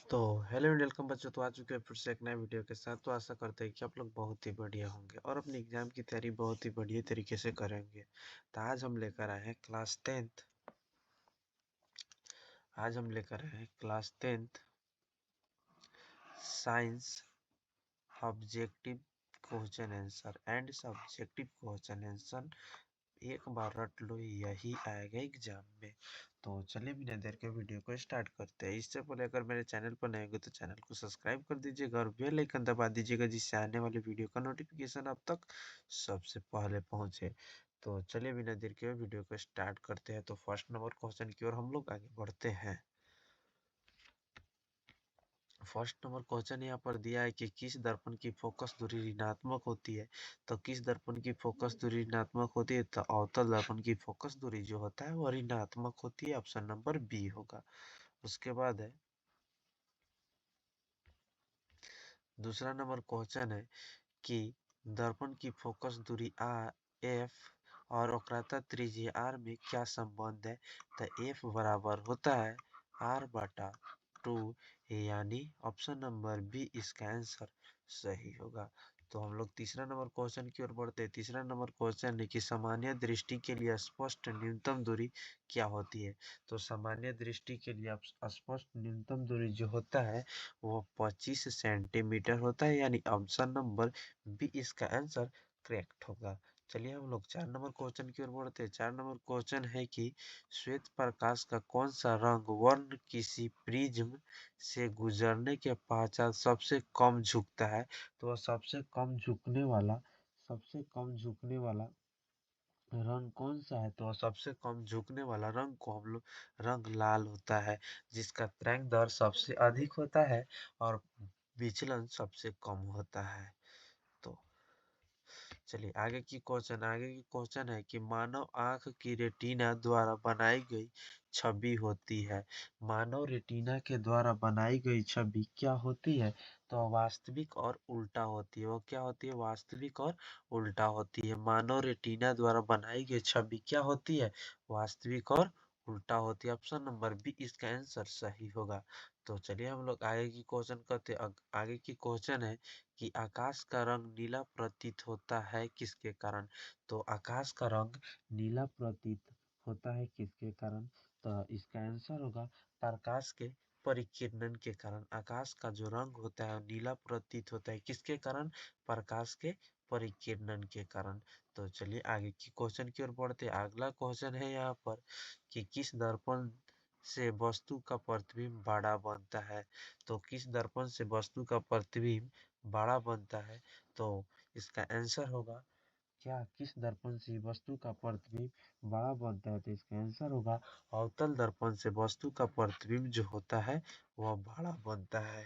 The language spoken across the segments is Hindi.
तो हेलो एंड वेलकम बच्चों। तो आ चुके हैं फिर से एक नए वीडियो के साथ। तो आशा करते हैं कि आप लोग बहुत ही बढ़िया होंगे और अपनी एग्जाम की तैयारी बहुत ही बढ़िया तरीके से करेंगे। तो आज हम लेकर आए हैं क्लास 10th। आज हम लेकर आए हैं class 10th science objective question answer and subjective question answer. एक बार रट लो, यही आएगा एग्जाम में। तो चलिए बिना देर के वीडियो को स्टार्ट करते हैं। इससे पहले अगर मेरे चैनल पर नए हो तो चैनल को सब्सक्राइब कर दीजिएगा और बेल आइकन दबा दीजिएगा, जिससे आने वाले वीडियो का नोटिफिकेशन अब तक सबसे पहले पहुंचे। तो चलिए बिना देर के वीडियो को स्टार्ट करते हैं। तो फर्स्ट नंबर क्वेश्चन की ओर हम लोग आगे बढ़ते हैं। फर्स्ट नंबर क्वेश्चन यहाँ पर दिया है कि किस दर्पण की फोकस दूरी ऋणात्मक होती है। तो किस दर्पण की फोकस दूरी ऋणात्मक होती है, तो अवतल दर्पण की फोकस दूरी जो होता है वो ऋणात्मक होती है। ऑप्शन नंबर बी होगा। उसके बाद है दूसरा नंबर क्वेश्चन है कि दर्पण की फोकस दूरी एफ और वक्रता त्रिज्या आर में क्या संबंध है। तो एफ बराबर होता है आर बटा 2, यानी ऑप्शन नंबर बी इसका आंसर सही होगा। तो हम लोग तीसरा नंबर क्वेश्चन की ओर बढ़ते हैं। तीसरा नंबर क्वेश्चन है कि सामान्य दृष्टि के लिए स्पष्ट न्यूनतम दूरी क्या होती है। तो सामान्य दृष्टि के लिए स्पष्ट न्यूनतम दूरी जो होता है वो 25 सेंटीमीटर होता है, यानी ऑप्शन नंबर बी इसका आंसर करेक्ट होगा। चलिए हम लोग 4 नंबर क्वेश्चन की ओर बढ़ते हैं। 4 नंबर क्वेश्चन है कि श्वेत प्रकाश का कौन सा रंग वर्ण किसी प्रिज्म से गुजरने के पश्चात सबसे कम झुकता है। तो वह सबसे कम झुकने वाला रंग कौन सा है। तो सबसे कम झुकने वाला रंग को हम लोग रंग लाल होता है, जिसका तरंग दर सबसे अधिक होता है और विचलन सबसे कम होता है। तो चलिए आगे की क्वेश्चन है कि मानव आंख की रेटिना द्वारा बनाई गई छवि होती है। मानव रेटिना के द्वारा बनाई गई छवि क्या होती है। तो वास्तविक और उल्टा होती है। वो क्या होती है, वास्तविक और उल्टा होती है। मानव रेटिना द्वारा बनाई गई छवि क्या होती है, वास्तविक और उल्टा होती है। ऑप्शन नंबर बी इसका आंसर सही होगा। तो चलिए हम लोग आगे की क्वेश्चन करते हैं। आगे की क्वेश्चन है कि आकाश का रंग नीला प्रतीत होता है किसके कारण। तो आकाश का रंग नीला प्रतीत होता है किसके कारण। तो इसका आंसर होगा प्रकाश के परिकिरणन के कारण। आकाश का जो रंग होता है नीला प्रतीत होता है किसके कारण, प्रकाश के परिकिरणन के कारण। तो चलिए आगे की क्वेश्चन की ओर बढ़ते हैं। अगला क्वेश्चन है यहाँ पर कि किस दर्पण से वस्तु का प्रतिबिंब बड़ा बनता है। तो किस दर्पण से वस्तु का प्रतिबिंब बड़ा बनता है। तो इसका आंसर होगा क्या, किस दर्पण से वस्तु का प्रतिबिंब बड़ा बनता है। तो इसका आंसर होगा अवतल दर्पण से वस्तु का प्रतिबिंब जो होता है वह बड़ा बनता है।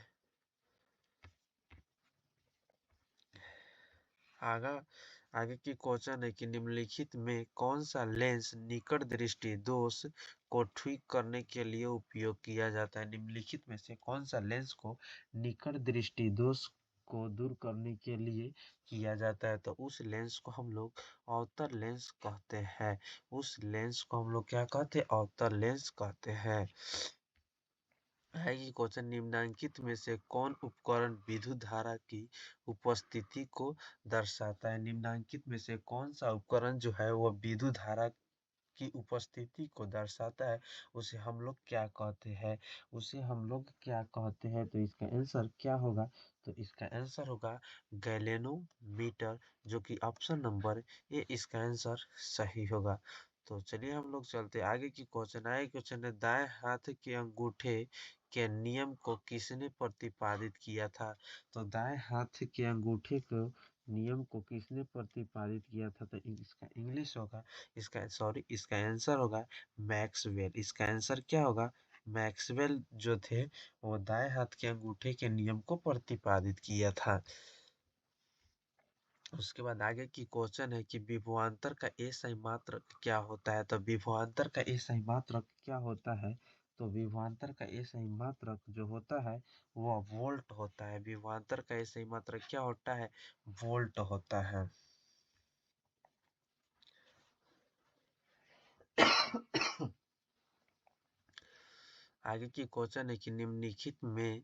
आगा आगे की क्वेश्चन है कि निम्नलिखित में कौन सा लेंस निकट दृष्टि दोष को ठीक करने के लिए उपयोग किया जाता है। निम्नलिखित में से कौन सा लेंस को निकट दृष्टि दोष को दूर करने के लिए किया जाता है। तो उस लेंस को हम लोग अवतल लेंस कहते हैं। उस लेंस को हम लोग क्या कहते हैं, अवतल लेंस कहते हैं। है कि क्वेश्चन निम्नलिखित में से कौन उपकरण विद्युत धारा की उपस्थिति को दर्शाता है। निम्नलिखित में से कौन सा उपकरण जो है वह विद्युत धारा की उपस्थिति को दर्शाता है, उसे हम लोग क्या कहते हैं, उसे हम लोग क्या कहते हैं। तो इसका आंसर क्या होगा, तो इसका आंसर होगा गैलेनोमीटर, जो कि ऑप्शन नंबर ए इसका आंसर सही होगा। तो चलिए हम लोग चलते आगे की क्वेश्चन। आगे क्वेश्चन है दाएं हाथ के अंगूठे के नियम को किसने प्रतिपादित किया था। तो दाएं हाथ के अंगूठे को नियम को किसने प्रतिपादित किया था। तो इसका इंग्लिश होगा, इसका आंसर होगा मैक्सवेल। इसका आंसर क्या होगा, मैक्सवेल जो थे वो दाएं हाथ के अंगूठे के नियम को प्रतिपादित किया था। उसके बाद आगे की क्वेश्चन है कि विभवांतर का एसआई मात्रक क्या होता है। तो विभवांतर का एसआई मात्रक क्या होता है। तो विभवांतर का एसआई मात्रक जो होता है वह वोल्ट होता है। विभवांतर का एसआई मात्रक क्या होता है, वोल्ट होता है। आगे की क्वेश्चन है कि निम्नलिखित में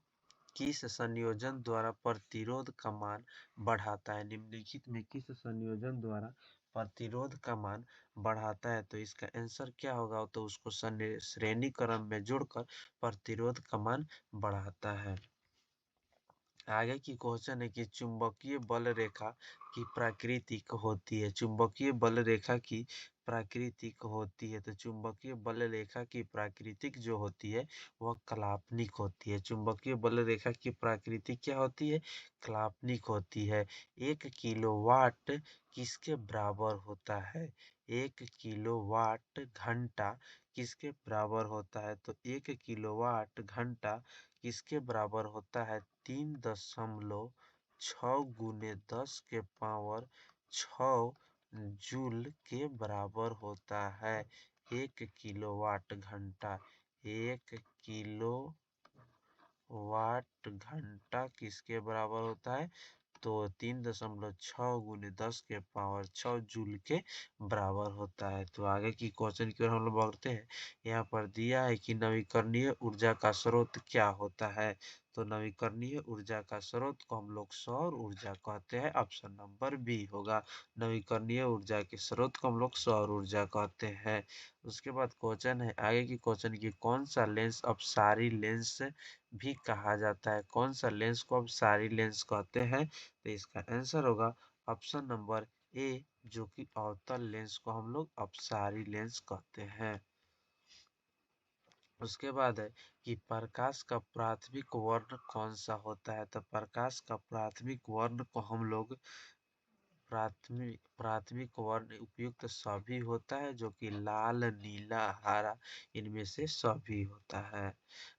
किस संयोजन द्वारा प्रतिरोध का मान बढ़ाता है? निम्नलिखित में किस संयोजन द्वारा प्रतिरोध का मान बढ़ाता है? तो इसका आंसर क्या होगा? तो उसको श्रेणी क्रम में जोड़कर प्रतिरोध का मान बढ़ाता है। आगे की क्वेश्चन है कि चुंबकीय बल रेखा की प्राकृतिक होती है। चुंबकीय बल रेखा की प्राकृतिक होती है। तो चुंबकीय बल रेखा की प्राकृतिक जो होती है वह काल्पनिक होती है। चुंबकीय बल रेखा की प्राकृतिक क्या होती है? काल्पनिक होती है। 1 किलोवाट किसके बराबर होता है? 1 किलोवाट घंटा किसके बराबर होता है? तो 1 किलोवाट घंटा किसके बराबर होता है? 3.6 × 10⁻⁶ जूल के बराबर होता है 1 किलोवाट घंटा। 1 किलोवाट घंटा किसके बराबर होता है? तो 3.6 × 10⁻⁶ जूल के बराबर होता है। तो आगे की क्वेश्चन की ओर हम लोग बढ़ते हैं। यहाँ पर दिया है कि नवीकरणीय ऊर्जा का स्रोत क्या होता है? तो नवीकरणीय ऊर्जा का स्रोत को हम लोग सौर ऊर्जा कहते हैं। ऑप्शन नंबर बी होगा। नवीकरणीय ऊर्जा के स्रोत को हम लोग सौर ऊर्जा कहते हैं। उसके बाद क्वेश्चन है आगे की क्वेश्चन की कौन सा लेंस अपसारी लेंस भी कहा जाता है? कौन सा लेंस को अपसारी लेंस कहते हैं? तो इसका आंसर होगा ऑप्शन नंबर ए, जो कि अवतल लेंस को हम लोग अपसारी लेंस कहते हैं। उसके बाद है कि प्रकाश का प्राथमिक वर्ण कौन सा होता है? तो प्रकाश का प्राथमिक वर्ण को हम लोग प्राथमिक वर्ण उपयुक्त सभी होता है, जो कि लाल, नीला, हरा, इनमें से सभी होता है।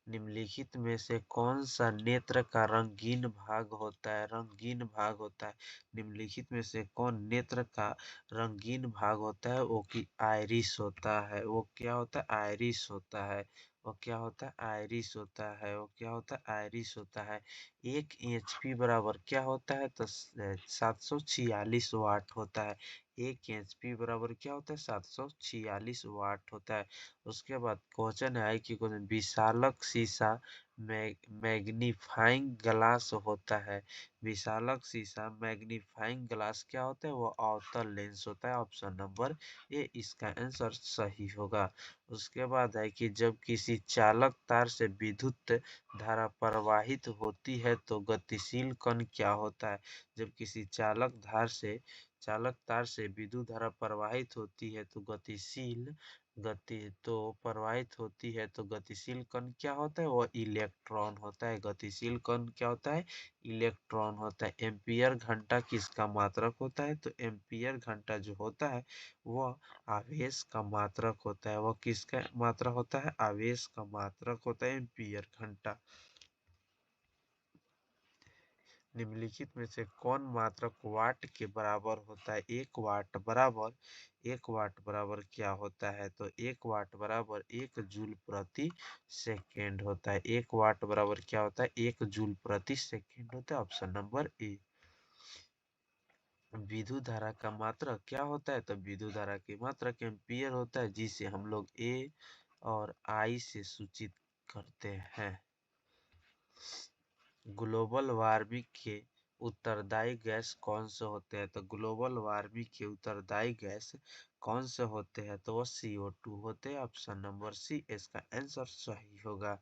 निम्नलिखित में से कौन सा नेत्र का रंगीन भाग होता है? रंगीन भाग होता है। निम्नलिखित में से कौन नेत्र का रंगीन भाग होता है? वो कि आइरिस होता है। वो क्या होता है? आइरिस होता है। वो क्या होता है? आइरिस होता है। वो क्या होता है? आइरिस होता है। 1 HP बराबर क्या होता है? तो 746 वाट होता है। 1 HP बराबर क्या होता है? 746 वाट होता है। उसके बाद क्वेश्चन है कि क्वेश्चन विशालक शीशा मैग्नीफाइंग ग्लास होता है। विशालक शीशा मैग्नीफाइंग ग्लास क्या होता है? वो अवतल लेंस होता है। ऑप्शन नंबर ए इसका आंसर सही होगा। उसके बाद है कि जब किसी चालक तार से विद्युत धारा प्रवाहित होती है तो गतिशील कण क्या होता है? जब किसी चालक तार से विद्युत धारा प्रवाहित होती है तो गतिशील कण क्या होता है? वो इलेक्ट्रॉन होता है। गतिशील कण क्या होता है? इलेक्ट्रॉन होता है। एम्पियर घंटा किसका मात्रक होता है? तो एम्पियर घंटा जो होता है वह आवेश का मात्रक होता है। वह किसका मात्रक होता है? आवेश का मात्रक होता है एम्पियर घंटा। निम्नलिखित में से कौन मात्रक वाट के बराबर होता है? 1 वाट बराबर क्या होता है? तो 1 वाट बराबर 1 जूल प्रति सेकेंड होता है। 1 वाट बराबर क्या होता है? 1 जूल प्रति सेकेंड होता है। Option number A. विद्युत धारा का मात्रक क्या होता है? तो विद्युत धारा की मात्रक एम्पियर होता है, जिसे हम लोग ए और आई से सूचित करते हैं। ग्लोबल वार्मिंग के उत्तरदायी गैस कौन से होते हैं? तो ग्लोबल वार्मिंग के उत्तरदायी गैस कौन से होते हैं? तो वो CO2 होते हैं। ऑप्शन नंबर सी इसका आंसर सही होगा।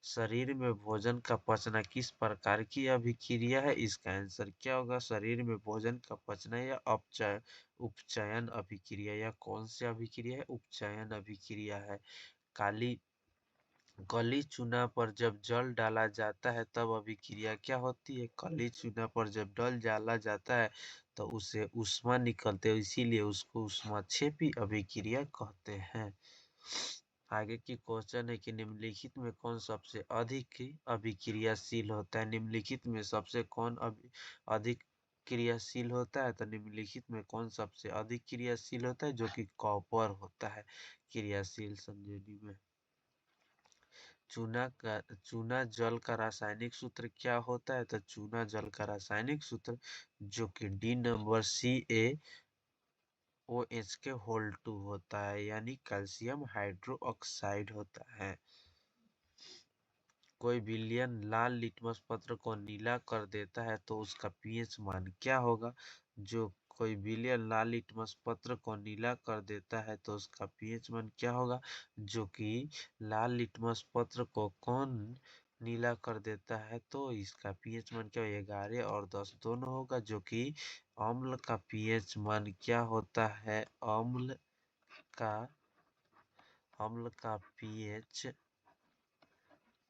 शरीर में भोजन का पचना किस प्रकार की अभिक्रिया है? इसका आंसर क्या होगा? शरीर में भोजन का पचना या उपचयन अभिक्रिया, या कौन सी अभिक्रिया है? उपचयन अभिक्रिया है। काली कली चूना पर जब जल डाला जाता है तब अभिक्रिया क्या होती है? कली चूना पर जब जल डाला जाता है तो उससे ऊष्मा निकलते है, इसीलिए उसको ऊष्माक्षेपी अभिक्रिया कहते हैं। आगे की क्वेश्चन है कि निम्नलिखित में कौन सबसे अधिक अभिक्रियाशील होता है? निम्नलिखित में सबसे कौन अधिक क्रियाशील होता है? तो निम्नलिखित में कौन सबसे अधिक क्रियाशील होता है? जो कि कॉपर होता है क्रियाशील संयोजन में। चूना जल का रासायनिक सूत्र क्या होता है? तो चूना जल का रासायनिक सूत्र जो कि D नंबर CaOH के होल 2 होता है, यानी कैल्शियम हाइड्रोक्साइड होता है। कोई विलयन लाल लिटमस पत्र को नीला कर देता है तो उसका पीएच मान क्या होगा? जो कोई विलयन लाल लिटमस पत्र को नीला कर देता है तो उसका पीएच मान क्या होगा? जो कि लाल लिटमस पत्र को कौन नीला कर देता है तो इसका पीएच मान क्या होगा? 11 और 10 दोनों होगा, जो कि अम्ल का पीएच मान क्या होता है? का अम्ल का पीएच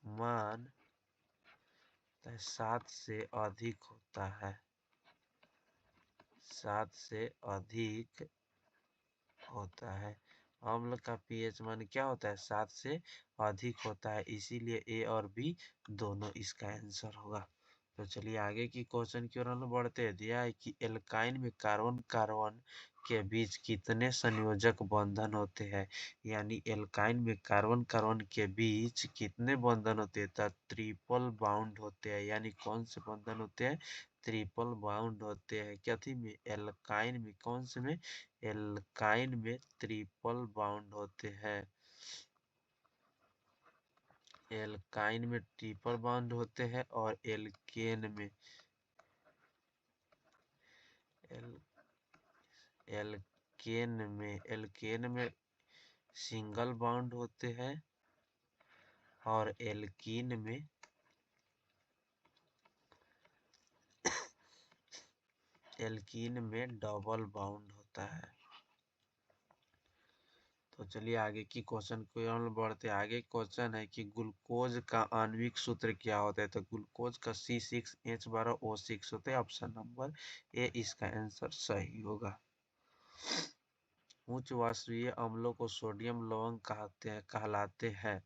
मान 7 से अधिक होता है। 7 से अधिक होता है। अम्ल का पीएच मान क्या होता है? 7 से अधिक होता है, इसीलिए ए और बी दोनों इसका आंसर होगा। तो चलिए आगे की क्वेश्चन की ओर हम बढ़ते हैं। दिया है कि एल्काइन में कार्बन कार्बन के बीच कितने संयोजक बंधन होते हैं? यानी एल्काइन में कार्बन कार्बन के बीच कितने बंधन होते हैं? तो ट्रिपल बाउंड होते हैं। यानी कौन से बंधन होते हैं? ट्रिपल बाउंड होते हैं। कथी में? एल्काइन में। कौन से में? एल्काइन में ट्रिपल बाउंड होते हैं। एल्काइन में ट्रिपल बाउंड होते हैं और एल, एल्केन में सिंगल बाउंड होते हैं और एल्कीन में डबल बाउंड होता है। तो चलिए आगे की क्वेश्चन को हम बढ़ते हैं। आगे क्वेश्चन है कि ग्लूकोज का आणविक सूत्र क्या होता है? तो ग्लूकोज का C6H12O6 होता है। ऑप्शन नंबर ए इसका आंसर सही होगा। उच्च वाष्पीय अम्लों को सोडियम लवण कहलाते हैं।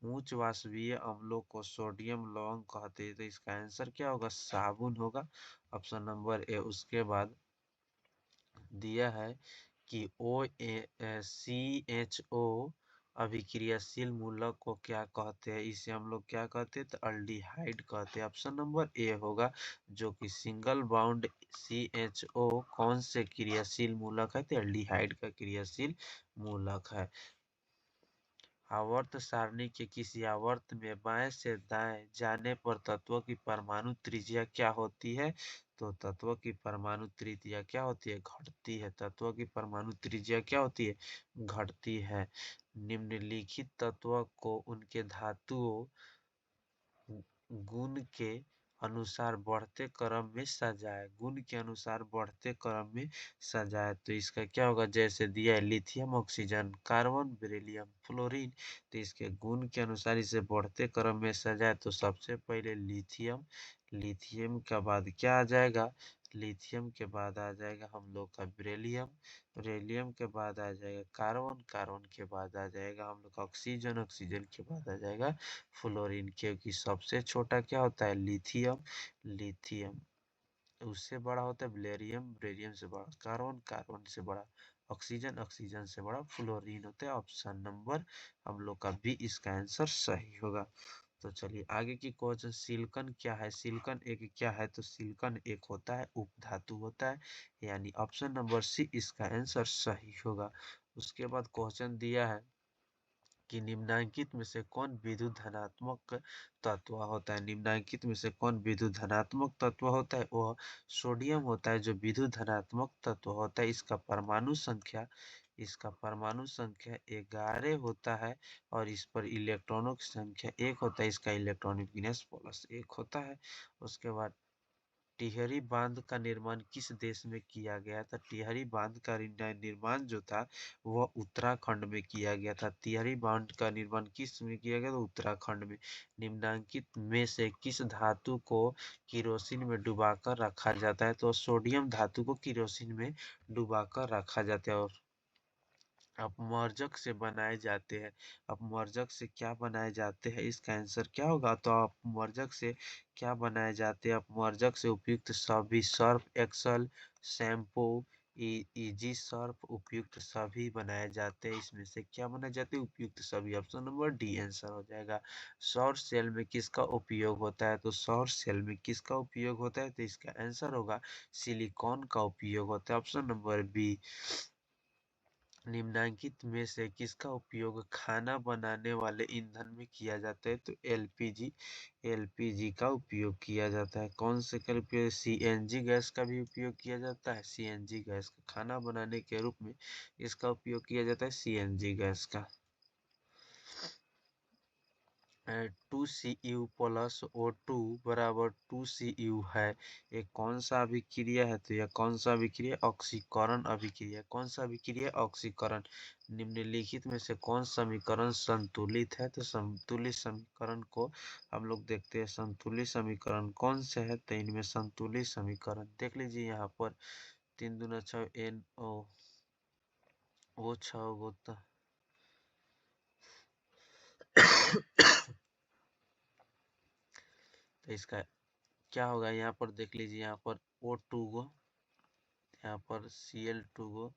उच्च वाष्पीय अम्लों को सोडियम लवण कहते हैं, तो इसका आंसर क्या होगा? साबुन होगा। Option number A. उसके बाद दिया है कि CHO अभिक्रियाशील मूलक को क्या कहते हैं? इसे हम लोग क्या कहते हैं? तो अल्डिहाइड कहते हैं। ऑप्शन नंबर ए होगा, जो कि सिंगल बाउंड CHO कौन से क्रियाशील मूलक है? तो अल्डिहाइड का क्रियाशील मूलक है। आवर्त सारणी के किसी आवर्त में बाएं से दाएं जाने पर तत्व की परमाणु त्रिज्या क्या होती है? तो तत्व की परमाणु त्रिज्या क्या होती है? घटती है। तत्व की परमाणु त्रिज्या क्या होती है? घटती है। निम्नलिखित तत्व को उनके धातुओं गुण के अनुसार बढ़ते क्रम में सजाए। गुण के अनुसार बढ़ते क्रम में सजाए, तो इसका क्या होगा? जैसे दिया है lithium oxygen carbon beryllium fluorine, तो इसके गुण के अनुसार इसे बढ़ते क्रम में सजाए तो सबसे पहले लिथियम, लिथियम के बाद क्या आ जाएगा? लिथियम के बाद आ जाएगा हम लोग का बेरिलियम, बेरिलियम के बाद आ जाएगा कार्बन, कार्बन के बाद आ जाएगा हम लोग का ऑक्सीजन, ऑक्सीजन के बाद आ जाएगा फ्लोरीन। क्योंकि सबसे छोटा क्या होता है? लिथियम, लिथियम उससे बड़ा होता है बेरिलियम, बेरिलियम से बड़ा कार्बन, कार्बन से बड़ा ऑक्सीजन, ऑक्सीजन से बड़ा फ्लोरीन होता है। ऑप्शन नंबर हम लोग का बी इसका आंसर सही होगा। तो चलिए आगे की क्वेश्चन, सिलिकॉन क्या है? सिलिकॉन एक क्या है? तो सिलिकॉन एक होता है उपधातु होता है, यानी ऑप्शन नंबर सी इसका आंसर सही होगा। उसके बाद क्वेश्चन दिया है कि निम्नलिखित में से कौन विद्युत धनात्मक तत्व होता है? निम्नलिखित में से कौन विद्युत धनात्मक तत्व होता है? वह सोडियम होता है, जो विद्युत धनात्मक तत्व होता है। इसका परमाणु संख्या 11 होता है और इस पर इलेक्ट्रॉनों की संख्या 1 होता है। इसका इलेक्ट्रॉनिक विन्यास +1 होता है। उसके बाद टिहरी बांध का निर्माण किस देश में किया गया था? टिहरी बांध का निर्माण जो था वह उत्तराखंड में किया गया था। टिहरी बांध का निर्माण किस में किया गया था? उत्तराखंड में। निम्नलिखित में से किस धातु को किरोसिन में डुबाकर रखा जाता है? तो सोडियम धातु को किरोसिन में डुबाकर रखा जाता है। और अपमर्जक से बनाए जाते हैं। अपमर्जक से क्या बनाए जाते हैं? इसका आंसर क्या होगा? तो अपमर्जक से क्या बनाए जाते हैं? अपमर्जक से उपयुक्त सभी Surf Excel, shampoo, easy Surf उपयुक्त सभी बनाए जाते हैं। इसमें से क्या बनाए जाते हैं? उपयुक्त सभी। ऑप्शन नंबर डी आंसर हो जाएगा। सौर सेल में किसका उपयोग होता है? तो सौर सेल में किसका उपयोग होता है? तो इसका आंसर होगा सिलिकॉन का उपयोग होता है। Option number B. निम्नलिखित में से किसका उपयोग खाना बनाने वाले ईंधन में किया जाता है? तो एलपीजी, एलपीजी का उपयोग किया जाता है। कौन से का उपयोग? सीएनजी गैस का भी उपयोग किया जाता है। सीएनजी गैस का खाना बनाने के रूप में इसका उपयोग किया जाता है, सीएनजी गैस का। 2Cu प्लस O2 बराबर 2Cu है। ये कौन सा अभिक्रिया है? तो यह कौन सा अभिक्रिया? ऑक्सीकरण अभिक्रिया। कौन सा अभिक्रिया? ऑक्सीकरण। निम्नलिखित में से कौन समीकरण संतुलित है? तो संतुलित समीकरण को हम लोग देखते हैं। संतुलित समीकरण कौन से है? तो इनमें संतुलित समीकरण देख लीजिए यहाँ पर 3 दूना 6 NO वो 6 होता तो इसका क्या होगा? यहाँ पर देख लीजिए, यहाँ पर O2 गो, यहाँ पर Cl2 गो,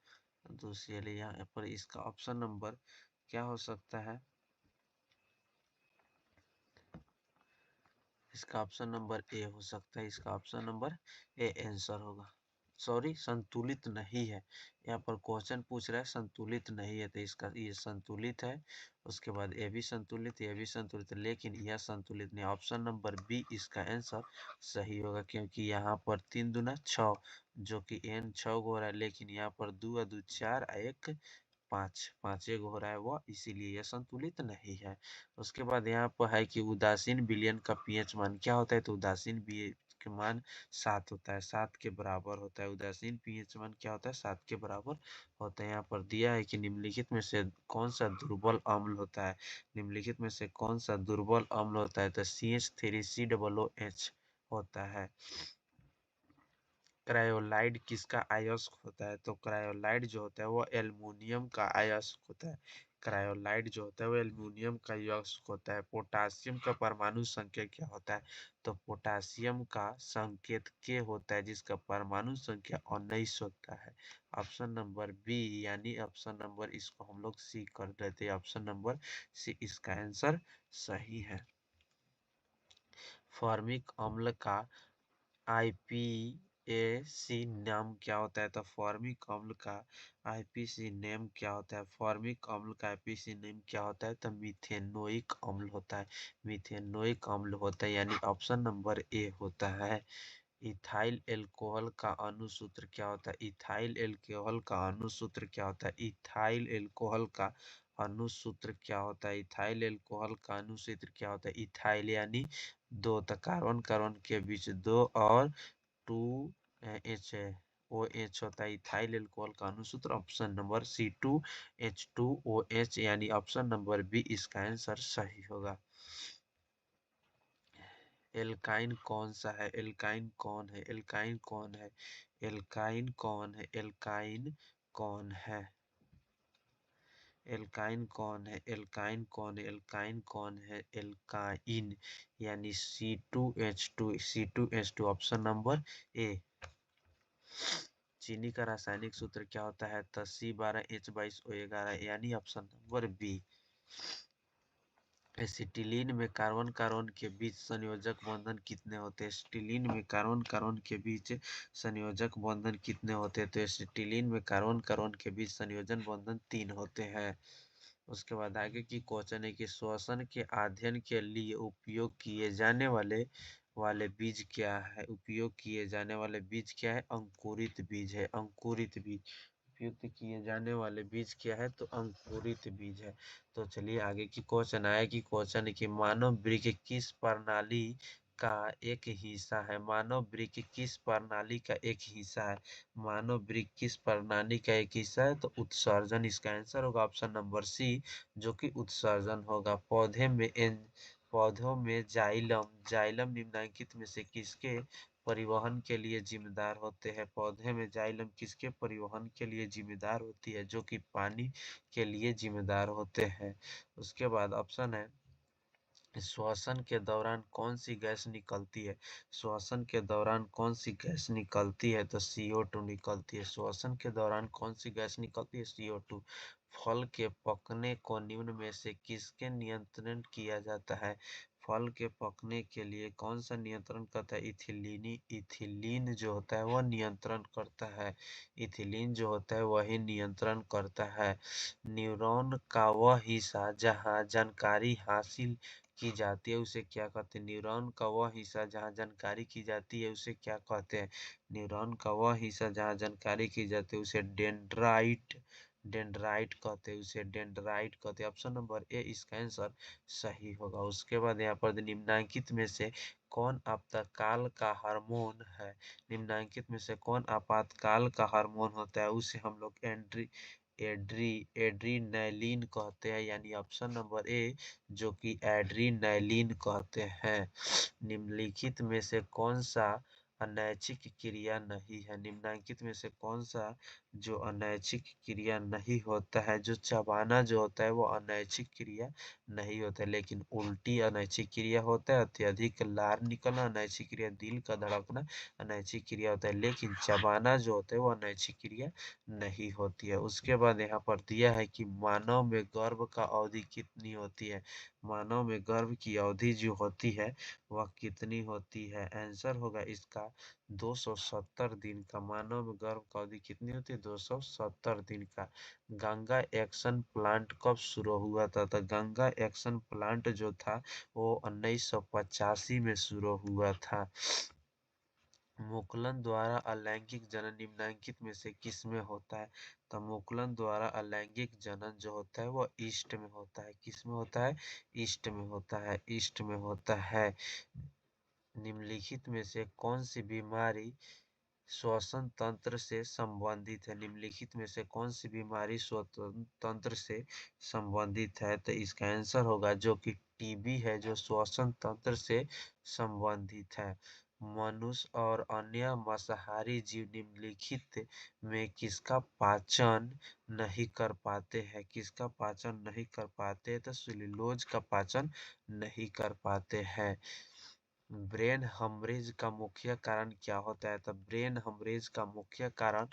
2 Cl। यहाँ पर इसका ऑप्शन नंबर क्या हो सकता है? इसका ऑप्शन नंबर ए हो सकता है। इसका ऑप्शन नंबर ए आंसर होगा। सॉरी, संतुलित नहीं है। यहाँ पर क्वेश्चन पूछ रहा है संतुलित नहीं है, तो इसका ये संतुलित है। उसके बाद ये भी संतुलित, ये भी संतुलित, लेकिन यह संतुलित नहीं। ऑप्शन नंबर बी इसका आंसर सही होगा, क्योंकि यहाँ पर 3 दूना 6 जो कि n 6 हो रहा है, लेकिन यहाँ पर 2 2 4 1 5 5 एक हो रहा है वो, इसीलिए यह संतुलित नहीं है। उसके बाद यहाँ पर है कि उदासीन विलयन का पीएच मान क्या होता है? तो उदासीन पीएच के मान 7 होता है, 7 के बराबर होता है। उदासीन पीएच मान क्या होता है? 7 के बराबर होता है। यहाँ पर दिया है कि निम्नलिखित में से कौन सा दुर्बल अम्ल होता है? निम्नलिखित में से कौन सा दुर्बल अम्ल होता है? तो CH3COOH होता है। क्रायोलाइड किसका अयस्क होता है? तो क्रायोलाइड जो होता है वो एल्युमिनियम का अयस्क होता है। क्रायोलाइड जो होता है वो एल्युमिनियम का अयस्क होता है। पोटासियम का परमाणु संख्या क्या होता है? तो पोटासियम का संकेत के होता है, जिसका परमाणु संख्या 19 होता है। ऑप्शन नंबर बी, यानी ऑप्शन नंबर इसको हम लोग सी कर देते हैं। ऑप्शन नंबर सी इसका आंसर सही है। फॉर्मिक अम्ल का आईपीएसी नाम क्या होता है? तो फॉर्मिक अम्ल का आईपीसी नेम क्या होता है? फॉर्मिक अम्ल का आईपीसी नेम क्या होता है? तो मिथेनोइक अम्ल होता है। मिथेनोइक अम्ल होता है, यानी ऑप्शन नंबर ए होता है। इथाइल एल्कोहल का अणुसूत्र क्या होता है? इथाइल एल्कोहल का अणुसूत्र क्या होता है? इथाइल एल्कोहल का अणुसूत्र क्या होता है? इथाइल एल्कोहल का अणुसूत्र क्या होता है? इथाइल यानी दो, तो कार्बन कार्बन के बीच दो और 2 H है, ओ एच होता है। इथाइल एल्कोहल का अणुसूत्र ऑप्शन नंबर C2H2OH, यानी ऑप्शन नंबर बी इसका आंसर सही होगा। एल्काइन कौन सा है? एल्काइन कौन है? एल्काइन कौन है? एल्काइन कौन है? एल्काइन कौन है? एल्काइन कौन है? एल्काइन कौन है? एल्काइन कौन है? एल्काइन यानी C2H2 ऑप्शन नंबर ए। चीनी का रासायनिक सूत्र क्या होता है? तो C12H22O11, यानी ऑप्शन नंबर बी। एसिटिलीन में कार्बन कार्बन के बीच संयोजक बंधन कितने होते हैं? एसिटिलीन में कार्बन कार्बन के बीच संयोजक बंधन कितने होते हैं? तो एसिटिलीन में कार्बन कार्बन के बीच संयोजन बंधन 3 होते हैं। उसके बाद आगे की क्वेश्चन है कि श्वसन के अध्ययन के लिए उपयोग किए जाने वाले बीज क्या है? उपयोग किए जाने वाले बीज क्या है? अंकुरित बीज है। अंकुरित बीज उपयुक्त किए जाने वाले बीज क्या है? तो अंकुरित बीज है। तो चलिए आगे की क्वेश्चन आया कि क्वेश्चन है कि मानव वृक्क किस प्रणाली का एक हिस्सा है? मानव वृक्क किस प्रणाली का एक हिस्सा है? मानव वृक्क किस प्रणाली का एक हिस्सा है? तो उत्सर्जन इसका आंसर होगा। ऑप्शन नंबर सी, जो कि उत्सर्जन होगा। पौधों में जाइलम, जाइलम निम्नलिखित में से किसके परिवहन के लिए जिम्मेदार होते हैं? पौधे में जाइलम किसके परिवहन के लिए जिम्मेदार होती है? जो कि पानी के लिए जिम्मेदार होते हैं। उसके बाद ऑप्शन है श्वसन के दौरान कौन सी गैस निकलती है? श्वसन के दौरान कौन सी गैस निकलती है? तो CO2 निकलती है। श्वसन के दौरान कौन सी गैस निकलती है? CO2। फल के पकने को निम्न में से किसके नियंत्रण किया जाता है? फल के पकने के लिए कौन सा नियंत्रण करता है? इथिलीन जो होता है वह नियंत्रण करता है। इथिलीन जो होता है वही नियंत्रण करता है। न्यूरॉन का वह हिस्सा जहाँ जानकारी हासिल की जाती है उसे क्या कहते हैं? न्यूरॉन का वह हिस्सा जहाँ जानकारी की जाती है उसे क्या कहते हैं? न्यूरॉन का वह हिस्सा जहाँ जानकारी की जाती है उसे डेंड्राइट कहते हैं, उसे डेंड्राइट कहते हैं। ऑप्शन नंबर ए इसका आंसर सही होगा। उसके बाद यहाँ पर निम्नलिखित में से कौन आपातकाल का हार्मोन है? निम्नलिखित में से कौन आपातकाल का हार्मोन होता है? उसे हम लोग एड्रीनैलिन कहते हैं, यानी ऑप्शन नंबर ए जो कि एड्रीनैलिन कहते हैं। निम्नलिखित में से कौन सा अनैच्छिक क्रिया नहीं है? निम्नलिखित में से कौन सा जो अनैच्छिक क्रिया नहीं होता है? जो चबाना जो होता है वो अनैच्छिक क्रिया नहीं होता है, लेकिन उल्टी अनैच्छिक क्रिया होता है। अत्यधिक लार निकलना अनैच्छिक क्रिया, दिल का धड़कना अनैच्छिक क्रिया होता है, लेकिन चबाना जो होता है वो अनैच्छिक क्रिया नहीं होती है। उसके बाद यहाँ पर दिया है कि मानव में गर्भ का अवधि कितनी होती है? मानव में गर्भ की अवधि जो होती है वह कितनी होती है? आंसर होगा इसका 270 दिन का। मानव में गर्भ का अवधि कितनी होती है? 270 दिन का। गंगा एक्शन प्लांट कब शुरू हुआ था? तो गंगा एक्शन प्लांट जो था वो 1985 में शुरू हुआ था। मुकुलन द्वारा अलैंगिक जनन निम्नलिखित में से किसमें होता है? तो मुकुलन द्वारा अलैंगिक जनन जो होता है वो ईस्ट में होता है। किसमें होता है? ईस्ट में होता है, ईस्ट में होता है। निम्नलिखित में से कौन सी बीमारी श्वसन तंत्र से संबंधित है? निम्नलिखित में से कौन सी बीमारी श्वसन तंत्र से संबंधित है? तो इसका आंसर होगा जो कि टीबी है, जो श्वसन तंत्र से संबंधित है। मनुष्य और अन्य मांसाहारी जीव निम्नलिखित में किसका पाचन नहीं कर पाते हैं? किसका पाचन नहीं कर पाते? तो सेल्यूलोज का पाचन नहीं कर पाते हैं। ब्रेन हमरेज का मुख्य कारण क्या होता है? तो ब्रेन हमरेज का मुख्य कारण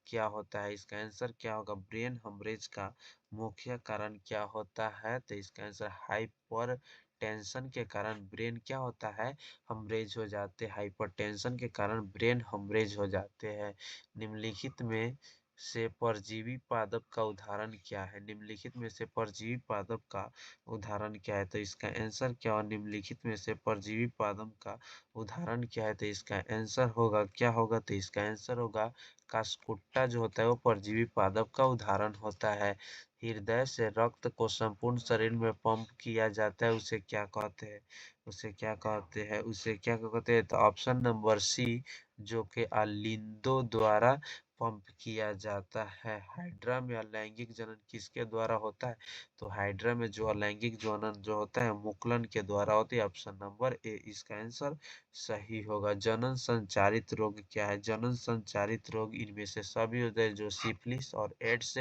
क्या होता है? इसका आंसर क्या होगा? ब्रेन हमरेज का मुख्य कारण क्या होता है? तो इसका आंसर हाइपर टेंशन के कारण ब्रेन क्या होता है? हमरेज हो जाते हैं। हाइपरटेंशन के कारण ब्रेन हमरेज हो जाते हैं। निम्नलिखित में से परजीवी पादप का उदाहरण क्या है? निम्नलिखित में से परजीवी पादप का उदाहरण क्या है? तो इसका आंसर क्या होगा? निम्नलिखित में से परजीवी पादप का उदाहरण क्या है? तो इसका आंसर होगा क्या होगा? तो इसका आंसर होगा कास्कुट्टा जो होता है वो परजीवी पादप का उदाहरण होता है। हृदय से रक्त को संपूर्ण शरीर में पंप किया जाता है उसे क्या कहते हैं? उसे क्या कहते हैं? उसे क्या कहते हैं? तो ऑप्शन नंबर सी जो कि अलिंदो द्वारा पंप किया जाता है। हाइड्रा में अलैंगिक जनन किसके द्वारा होता है? तो हाइड्रा में जो अलैंगिक जनन जो होता है मुकुलन के द्वारा होती है। ऑप्शन नंबर ए इसका आंसर सही होगा। जनन संचारित रोग क्या है? जनन संचारित रोग इनमें से सभी होते हैं, जो सिफिलिस और एड्स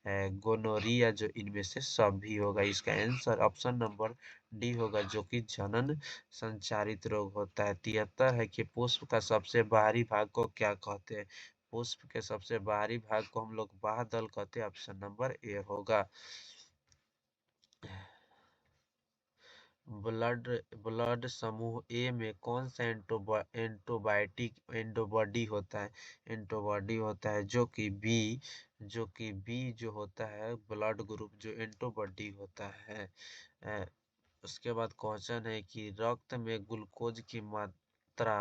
गोनोरिया जो इनमें से सभी होगा। इसका आंसर ऑप्शन नंबर डी होगा जो कि जनन संचारित रोग होता है। 73 है कि पुष्प का सबसे बाहरी भाग को क्या कहते हैं? पुष्प के सबसे बाहरी भाग को हम लोग बाह्यदल कहते हैं। ऑप्शन नंबर ए होगा। ब्लड ब्लड समूह ए में कौन सा एंटीबॉडी होता है? एंटीबॉडी होता है जो कि बी जो होता है ब्लड ग्रुप जो एंटीबॉडी होता है। अ, उसके बाद क्वेश्चन है कि रक्त में ग्लूकोज की मात्रा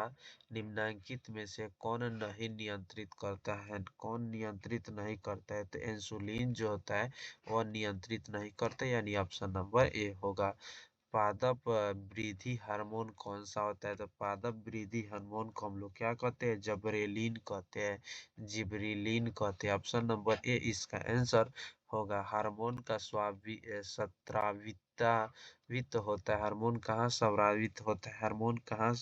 निम्नलिखित में से कौन नहीं नियंत्रित करता है? कौन नियंत्रित नहीं करता है? तो इंसुलिन जो होता है वह नियंत्रित नहीं करता, यानी ऑप्शन नंबर ए होगा। पादप वृद्धि हार्मोन कौन सा होता है? तो पादप वृद्धि हार्मोन को हम लोग क्या कहते हैं? जबरेलिन कहते हैं, जिबरीलिन कहते हैं। ऑप्शन नंबर ए इसका आंसर होगा। हार्मोन का स्राविता वित्त होता है। हार्मोन कहाँ स्रावित होता है? हार्मोन कहाँ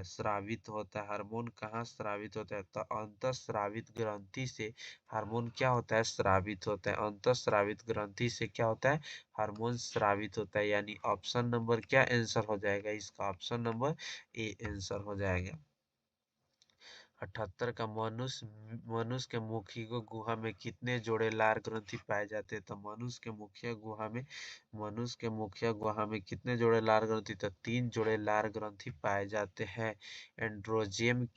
स्रावित होता है? हार्मोन कहाँ स्रावित होता है? तो अंतःस्रावित ग्रंथि से हार्मोन क्या होता है? स्रावित होता है। अंतःस्रावित ग्रंथि से क्या होता है? हार्मोन स्रावित होता है, यानी ऑप्शन नंबर क्या आंसर हो जाएगा इसका? ऑप्शन नंबर ए आंसर हो जाएगा। 78 का मनुष्य के मुखी को गुहा में कितने जोड़े लार ग्रंथि पाए जाते हैं? तो मनुष्य के मुखिया गुहा में मनुष्य के मुखिया गुहा में कितने जोड़े लार ग्रंथि? तो 3 जोड़े लार ग्रंथि पाए जाते हैं। एंड्रोजियम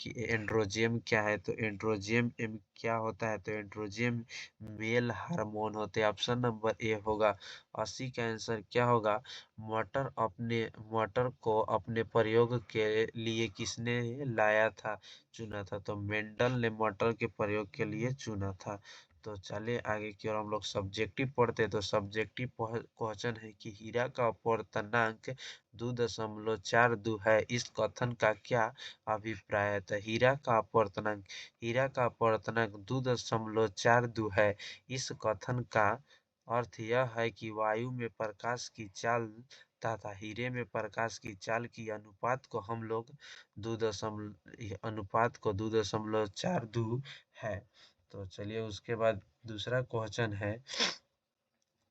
क्या है? तो एंड्रोजियम क्या होता है? तो एंड्रोजियम मेल हार्मोन होते हैं। ऑप्शन नंबर ए होगा। 80 का आंसर क्या होगा? मटर को अपने प्रयोग के लिए किसने लाया था, चुना था? तो मेंडल ने मटर के प्रयोग के लिए चुना था। तो चलिए आगे की ओर हम लोग सब्जेक्टिव पढ़ते हैं। तो सब्जेक्टिव क्वेश्चन है कि हीरा का अपवर्तनांक 2.42 है, इस कथन का क्या अभिप्राय है? तो हीरा का अपवर्तनांक 2.42 है, इस कथन का अर्थ यह है कि वायु में प्रकाश की चाल तथा हीरे में प्रकाश की चाल की अनुपात को हम लोग 2.42 है। तो चलिए उसके बाद दूसरा क्वेश्चन है,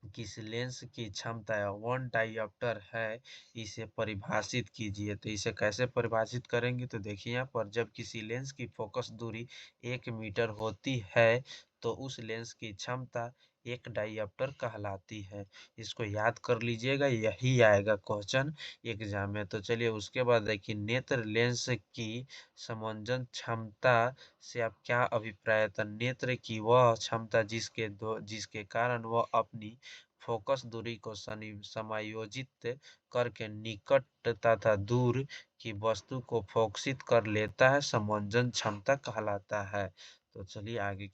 किस लेंस की क्षमता 1 डायोप्टर है, इसे परिभाषित कीजिए। तो इसे कैसे परिभाषित करेंगे? तो देखिए यहाँ पर जब किसी लेंस की फोकस दूरी 1 मीटर होती है तो उस लेंस की क्षमता 1 डायोप्टर कहलाती है। इसको याद कर लीजिएगा, यही आएगा क्वेश्चन एग्जाम में। तो चलिए उसके बाद देखिए, नेत्र लेंस की समंजन क्षमता से आप क्या अभिप्राय था? नेत्र की वह क्षमता जिसके कारण वह अपनी फोकस दूरी को समायोजित करके निकट तथा दूर की वस्तु को फोकसित कर लेता है, समंजन क्षमता कहलाता है। तो चलिए आगे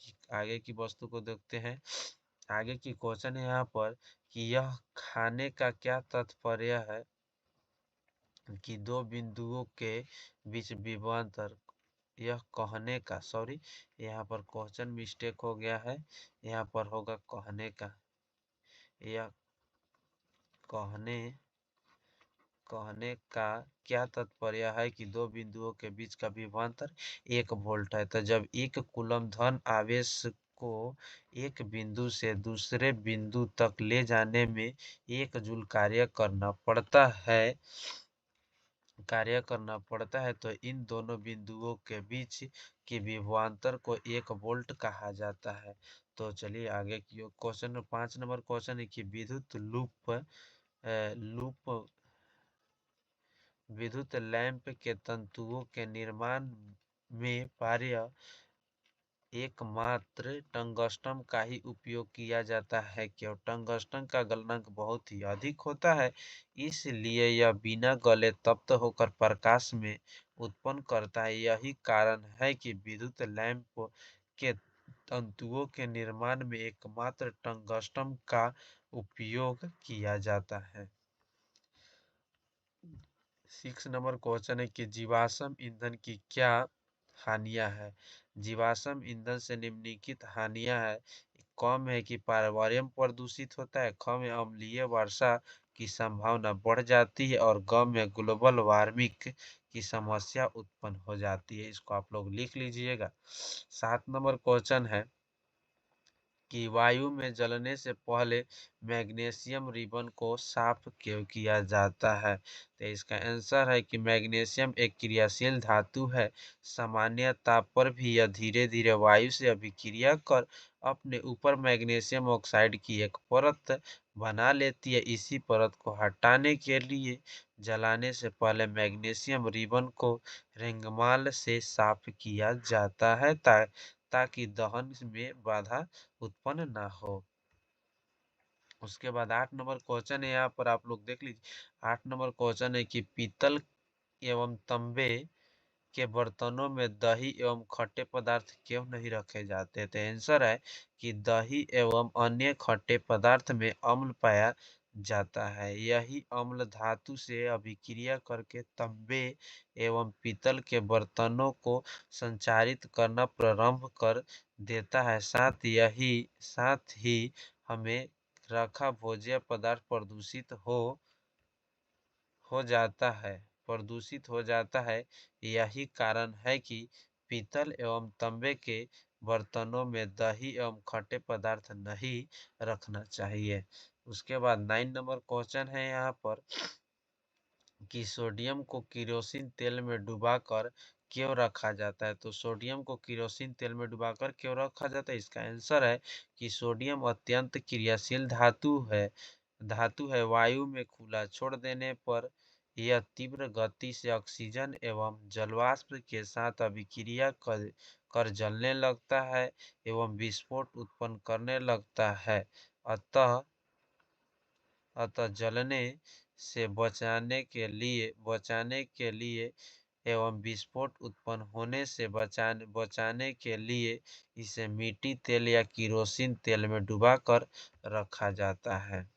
की वस्तु को देखते हैं। आगे की क्वेश्चन है यहाँ पर कि यह खाने का क्या तात्पर्य है कि दो बिंदुओं के बीच विभवांतर, यह कहने का, सॉरी यहाँ पर क्वेश्चन मिस्टेक हो गया है, यहाँ पर होगा कहने का। यह कहने कहने का क्या तात्पर्य है कि दो बिंदुओं के बीच का विभवांतर 1 वोल्ट है। तो जब 1 कूलम धन आवेश को एक बिंदु से दूसरे बिंदु तक ले जाने में 1 जूल कार्य करना पड़ता है तो इन दोनों बिंदुओं के बीच की विभवांतर को 1 वोल्ट कहा जाता है। तो चलिए आगे की क्वेश्चन 5 नंबर क्वेश्चन है कि विद्युत लैंप के तंतुओं के निर्माण में प्रायः एकमात्र टंगस्टन का ही उपयोग किया जाता है, क्यों? टंगस्टन का गलनांक बहुत ही अधिक होता है, इसलिए यह बिना गले तप्त होकर प्रकाश में उत्पन्न करता है। यही कारण है कि विद्युत लैंप के तंतुओं के निर्माण में एकमात्र टंगस्टन का उपयोग किया जाता है। 6 नंबर क्वेश्चन है कि जीवाश्म ईंधन की क्या हानियां है? जीवाश्म ईंधन से निम्नलिखित हानियां है। कम है कि पर्यावरण प्रदूषित होता है, कम है अम्लीय वर्षा की संभावना बढ़ जाती है, और कम में ग्लोबल वार्मिंग की समस्या उत्पन्न हो जाती है। इसको आप लोग लिख लीजिएगा। 7 नंबर क्वेश्चन है कि वायु में जलने से पहले मैग्नीशियम रिबन को साफ क्यों किया जाता है? तो इसका आंसर है कि मैग्नीशियम एक क्रियाशील धातु है, सामान्य ताप पर भी यह धीरे धीरे वायु से अभिक्रिया कर अपने ऊपर मैग्नीशियम ऑक्साइड की एक परत बना लेती है। इसी परत को हटाने के लिए जलाने से पहले मैग्नीशियम रिबन को रेंगमाल से साफ किया जाता है ताकि दहन में बाधा उत्पन्न ना हो। उसके बाद 8 नंबर क्वेश्चन है, यहाँ पर आप लोग देख लीजिए। 8 नंबर क्वेश्चन है कि पीतल एवं तांबे के बर्तनों में दही एवं खट्टे पदार्थ क्यों नहीं रखे जाते? तो आंसर है कि दही एवं अन्य खट्टे पदार्थ में अम्ल पाया जाता है। यही अम्ल धातु से अभिक्रिया करके तांबे एवं पीतल के बर्तनों को संचारित करना प्रारंभ कर देता है। साथ ही हमें रखा भोज्य पदार्थ प्रदूषित हो जाता है। यही कारण है कि पीतल एवं तांबे के बर्तनों में दही एवं खट्टे पदार्थ नहीं रखना चाहिए। उसके बाद 9 नंबर क्वेश्चन है यहाँ पर कि सोडियम को केरोसिन तेल में डुबाकर क्यों रखा जाता है? तो सोडियम को केरोसिन तेल में डुबाकर क्यों रखा जाता है? इसका आंसर है कि सोडियम अत्यंत क्रियाशील धातु है, वायु में खुला छोड़ देने पर यह तीव्र गति से ऑक्सीजन एवं जलवाष्प के साथ अभिक्रिया कर जलने लगता है एवं विस्फोट उत्पन्न करने लगता है। अतः अतः जलने से बचाने के लिए एवं विस्फोट उत्पन्न होने से बचाने के लिए इसे मिट्टी तेल या किरोसिन तेल में डुबाकर रखा जाता है।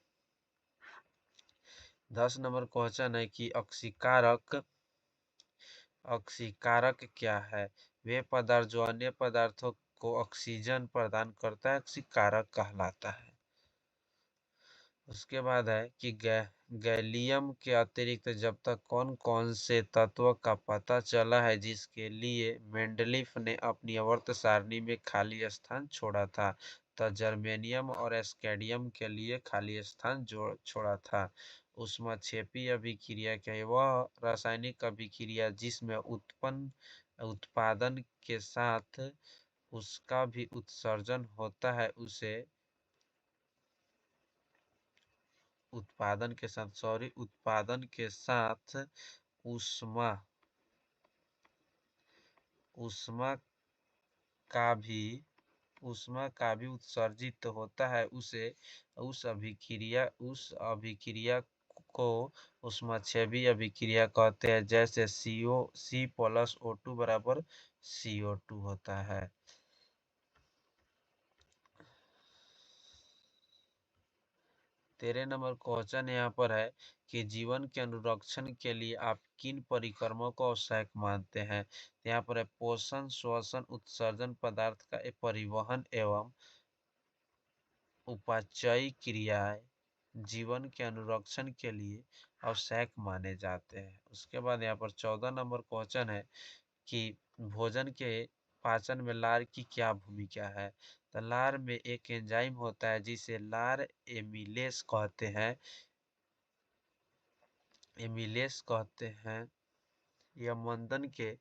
10 नंबर क्वेश्चन है कि अक्सीकारक क्या है? वे पदार्थ जो अन्य पदार्थों को ऑक्सीजन प्रदान करता है अक्सीकारक कहलाता है। उसके बाद है कि गैलियम के अतिरिक्त जब तक कौन कौन से तत्व का पता चला है जिसके लिए मेंडलीफ ने अपनी आवर्त सारणी में खाली स्थान छोड़ा था, तो जर्मेनियम और स्कैंडियम के लिए खाली स्थान छोड़ा था। ऊष्माक्षेपी अभिक्रिया क्या है? वह रासायनिक अभिक्रिया जिसमें उत्पादन के साथ उसका भी उत्सर्जन होता है उसे उत्पादन के साथ ऊष्मा ऊष्मा का भी उत्सर्जित होता है उसे उस अभिक्रिया को ऊष्माक्षेपी अभिक्रिया कहते हैं। जैसे C+O2 बराबर CO2 होता है। 13 नंबर क्वेश्चन यहाँ पर है कि जीवन के अनुरक्षण के लिए आप किन परिक्रमों को आवश्यक मानते हैं? यहाँ पर है पोषण, श्वसन, उत्सर्जन, पदार्थ का परिवहन एवं उपापचयी क्रियाएं जीवन के अनुरक्षण के लिए आवश्यक माने जाते हैं। उसके बाद यहाँ पर 14 नंबर क्वेश्चन है कि भोजन के पाचन में लार की क्या भूमिका है? तो लार में एक एंजाइम होता है जिसे लार एमिलेस कहते हैं। यह मंदन के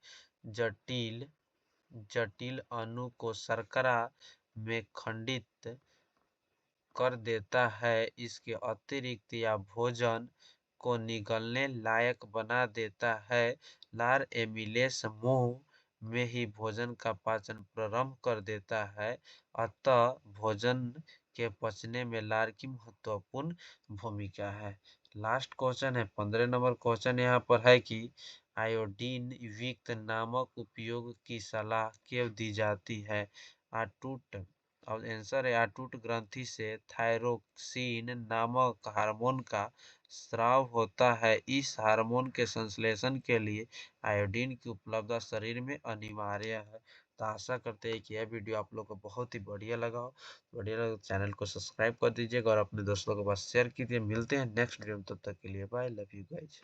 जटिल जटिल अणु को शर्करा में खंडित कर देता है। इसके अतिरिक्त यह भोजन को निगलने लायक बना देता है। लार एमिलेस मुंह में ही भोजन का पाचन प्रारंभ कर देता है। अतः भोजन के पचने में लार की महत्वपूर्ण भूमिका है। लास्ट क्वेश्चन है 15 नंबर क्वेश्चन यहाँ पर है कि आयोडीन युक्त नमक उपयोग की सलाह क्यों दी जाती है? अटूट और आंसर है अटूट ग्रंथि से थायरोक्सिन नामक हार्मोन का स्राव होता है। इस हार्मोन के संश्लेषण के लिए आयोडीन की उपलब्धता शरीर में अनिवार्य है। तो आशा करते हैं कि यह वीडियो आप लोग को बहुत ही बढ़िया लगा हो। बढ़िया लगा तो चैनल को सब्सक्राइब कर दीजिएगा और अपने दोस्तों के पास शेयर कीजिए। मिलते हैं नेक्स्ट वीडियो में, तब तक के लिए बाय, लव यू गाइज।